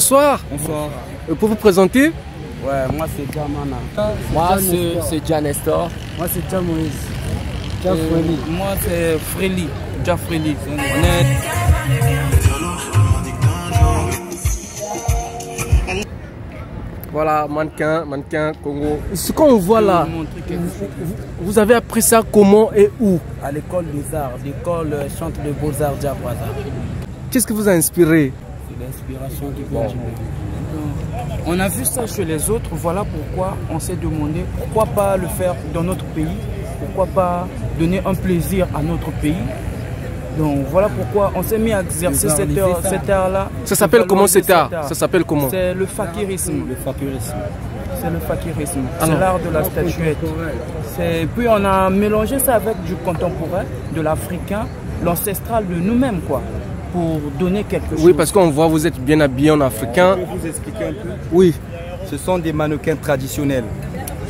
Bonsoir. Bonsoir. Pour vous présenter? Ouais, moi c'est Djamana. Moi c'est Dja Nestor. Moi c'est Dja Moïse. Dja Fréli. Moi c'est Fréli. Dja Fréli. Voilà, mannequin Congo. Ce qu'on voit là, vous avez appris ça comment et où? À l'école des arts, l'école Centre de Beaux-Arts Diabraza. Qu'est-ce qui vous a inspiré? C'est l'inspiration qui vient du monde. On a vu ça chez les autres, voilà pourquoi on s'est demandé pourquoi pas le faire dans notre pays, pourquoi pas donner un plaisir à notre pays. Donc voilà pourquoi on s'est mis à exercer cet art-là. Ça s'appelle comment cet art? Ça s'appelle comment? C'est le fakirisme. Le fakirisme. C'est le fakirisme. C'est l'art de la statuette. Puis on a mélangé ça avec du contemporain, de l'africain, l'ancestral de nous-mêmes, quoi, pour donner quelque chose. Oui, parce qu'on voit vous êtes bien habillé en africain. Je peux vous expliquer un peu? Oui. Ce sont des mannequins traditionnels.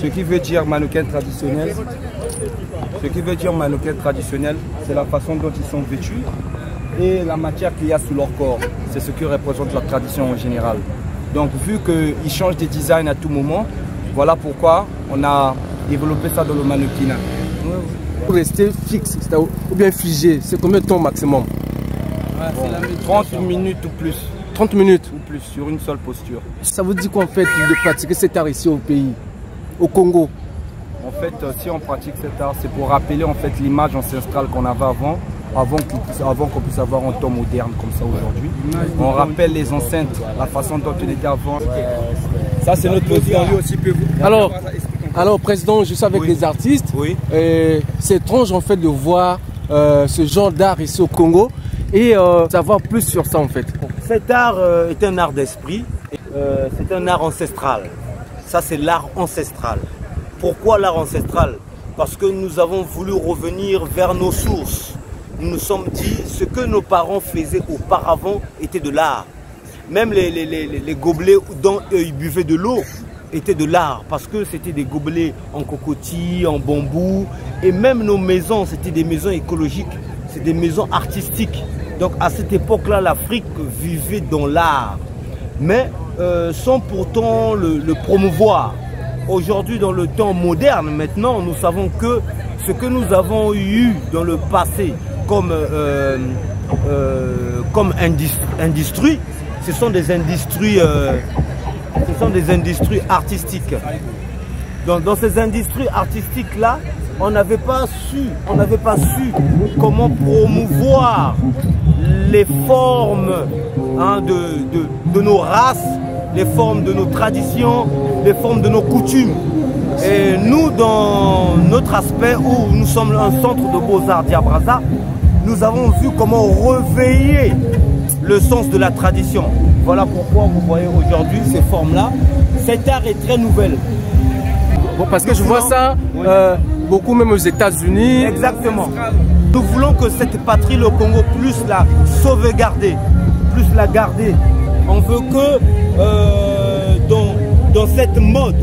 Ce qui veut dire mannequin traditionnel, c'est la façon dont ils sont vêtus et la matière qu'il y a sous leur corps. C'est ce qui représente leur tradition en général. Donc vu qu'ils changent de design à tout moment, voilà pourquoi on a développé ça dans le mannequinat. Pour rester fixe ou bien figé, c'est combien de temps maximum? Bon, 30 minutes ou plus. 30 minutes? Ou plus, sur une seule posture. Ça vous dit qu'en fait de pratiquer cet art ici au pays, au Congo? En fait, si on pratique cet art, c'est pour rappeler en fait l'image ancestrale qu'on avait avant qu'on puisse avoir un temps moderne comme ça aujourd'hui. On rappelle les enceintes, la façon dont on était avant. Ça, c'est notre président, lui aussi peut vous... Alors, président, je suis avec des artistes. Oui. C'est étrange en fait de voir ce genre d'art ici au Congo et savoir plus sur ça en fait. Cet art est un art d'esprit, c'est un art ancestral. Ça, c'est l'art ancestral. Pourquoi l'art ancestral? Parce que nous avons voulu revenir vers nos sources. Nous nous sommes dit ce que nos parents faisaient auparavant était de l'art. Même les gobelets dont ils buvaient de l'eau étaient de l'art parce que c'était des gobelets en cocotier, en bambou. Et même nos maisons, c'était des maisons écologiques, c'est des maisons artistiques. Donc à cette époque-là, l'Afrique vivait dans l'art, mais sans pourtant le promouvoir. Aujourd'hui, dans le temps moderne, maintenant, nous savons que ce que nous avons eu dans le passé comme industrie, ce sont des industries artistiques. Dans ces industries artistiques-là, on n'avait pas su comment promouvoir les formes de nos races, les formes de nos traditions, les formes de nos coutumes. Et nous, dans notre aspect où nous sommes un centre de Beaux-Arts Diabraza, nous avons vu comment réveiller le sens de la tradition. Voilà pourquoi vous voyez aujourd'hui ces formes-là. Cet art est très nouvelle. Bon, parce que je vois ça beaucoup même aux États-Unis. Exactement. Nous voulons que cette patrie, le Congo, plus la sauvegarder, plus la garder. On veut que dans cette mode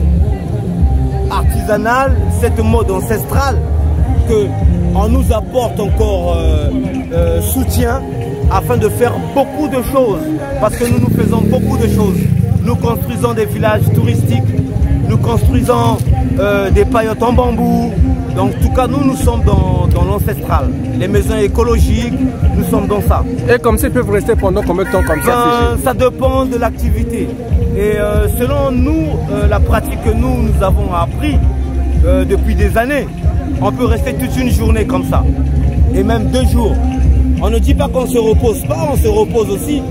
artisanale, cette mode ancestrale, qu'on nous apporte encore soutien afin de faire beaucoup de choses. Parce que nous faisons beaucoup de choses. Nous construisons des villages touristiques, nous construisons des paillotes en bambou. Donc en tout cas, nous sommes dans l'ancestral. Les maisons écologiques, nous sommes dans ça. Et comme ça, ils peuvent rester pendant combien de temps comme ça? Ça dépend de l'activité. Et selon nous, la pratique que nous avons appris depuis des années, on peut rester toute une journée comme ça. Et même 2 jours. On ne dit pas qu'on ne se repose pas, on se repose aussi.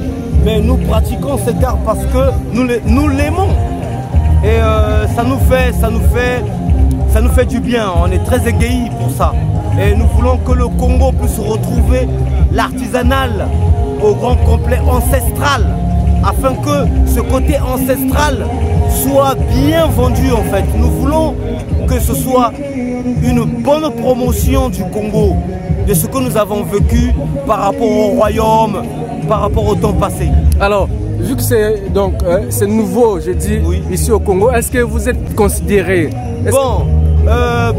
Mais nous pratiquons cet art parce que nous l'aimons. Et ça nous fait du bien, on est très égayis pour ça. Et nous voulons que le Congo puisse retrouver l'artisanal au grand complet ancestral, afin que ce côté ancestral soit bien vendu en fait. Nous voulons que ce soit une bonne promotion du Congo, de ce que nous avons vécu par rapport au royaume, par rapport au temps passé. Alors, vu que c'est nouveau, je dis, oui, ici au Congo, est-ce que vous êtes considéré? Bon,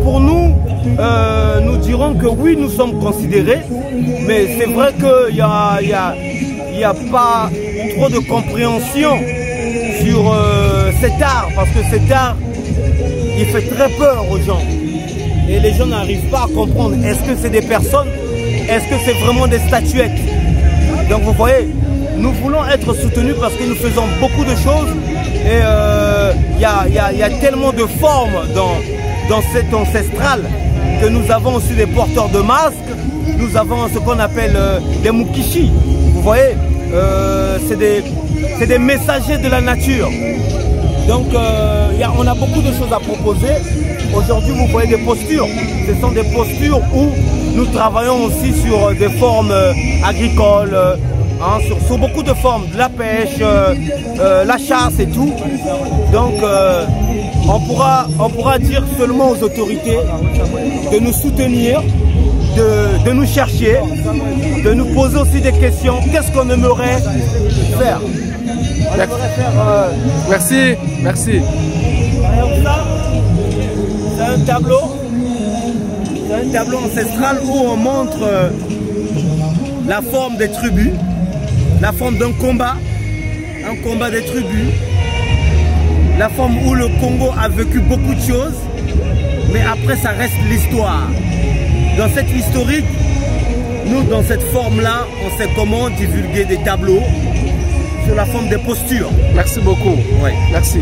pour nous, nous dirons que oui, nous sommes considérés, mais c'est vrai qu'il n'y a pas trop de compréhension sur cet art, parce que cet art, il fait très peur aux gens. Et les gens n'arrivent pas à comprendre. Est-ce que c'est des personnes? Est-ce que c'est vraiment des statuettes? Donc vous voyez, nous voulons être soutenus parce que nous faisons beaucoup de choses. Et il y a tellement de formes dans cet ancestral que nous avons aussi des porteurs de masques. Nous avons ce qu'on appelle des mukishi. Vous voyez, c'est des messagers de la nature. Donc on a beaucoup de choses à proposer. Aujourd'hui, vous voyez des postures. Ce sont des postures où nous travaillons aussi sur des formes agricoles, sur beaucoup de formes, de la pêche, la chasse et tout. Donc on pourra dire seulement aux autorités de nous soutenir, de nous chercher, de nous poser aussi des questions. Qu'est-ce qu'on aimerait faire? Merci, merci. C'est un tableau ancestral où on montre la forme des tribus, la forme d'un combat des tribus, la forme où le Congo a vécu beaucoup de choses, mais après ça reste l'histoire. Dans cette historique, nous dans cette forme-là, on sait comment divulguer des tableaux sur la forme des postures. Merci beaucoup. Ouais. Merci.